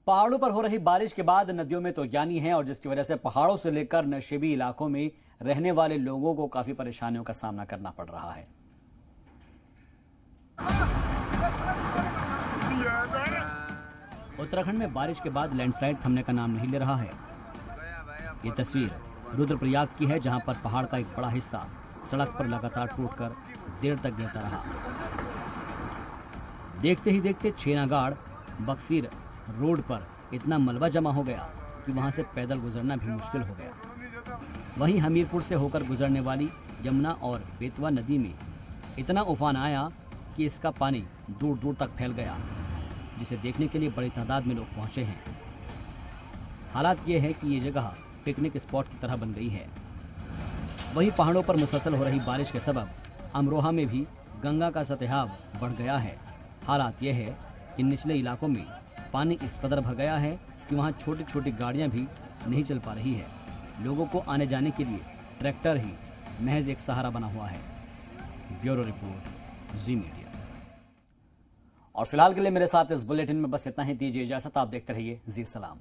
पहाड़ों पर हो रही बारिश के बाद नदियों में तूफानी है और जिसकी वजह से पहाड़ों से लेकर नशेबी इलाकों में रहने वाले लोगों को काफी परेशानियों का सामना करना पड़ रहा है। उत्तराखंड में बारिश के बाद लैंडस्लाइड थमने का नाम नहीं ले रहा है। ये तस्वीर रुद्रप्रयाग की है, जहां पर पहाड़ का एक बड़ा हिस्सा सड़क पर लगातार टूटकर देर तक गिरता रहा। देखते ही देखते छेनागाड़ बक्सीर रोड पर इतना मलबा जमा हो गया कि वहां से पैदल गुजरना भी मुश्किल हो गया। वहीं हमीरपुर से होकर गुजरने वाली यमुना और बेतवा नदी में इतना उफान आया कि इसका पानी दूर दूर तक फैल गया, जिसे देखने के लिए बड़ी तादाद में लोग पहुंचे हैं। हालात ये है कि ये जगह पिकनिक स्पॉट की तरह बन गई है। वहीं पहाड़ों पर मुसलसल हो रही बारिश के सबब अमरोहा में भी गंगा का सतहाव बढ़ गया है। हालात ये है कि निचले इलाकों में पानी इस कदर भर गया है कि वहां छोटी छोटी गाड़ियां भी नहीं चल पा रही है। लोगों को आने जाने के लिए ट्रैक्टर ही महज एक सहारा बना हुआ है। ब्यूरो रिपोर्ट, जी मीडिया। और फिलहाल के लिए मेरे साथ इस बुलेटिन में बस इतना ही। दीजिए इजाजत। आप देखते रहिए जी सलाम।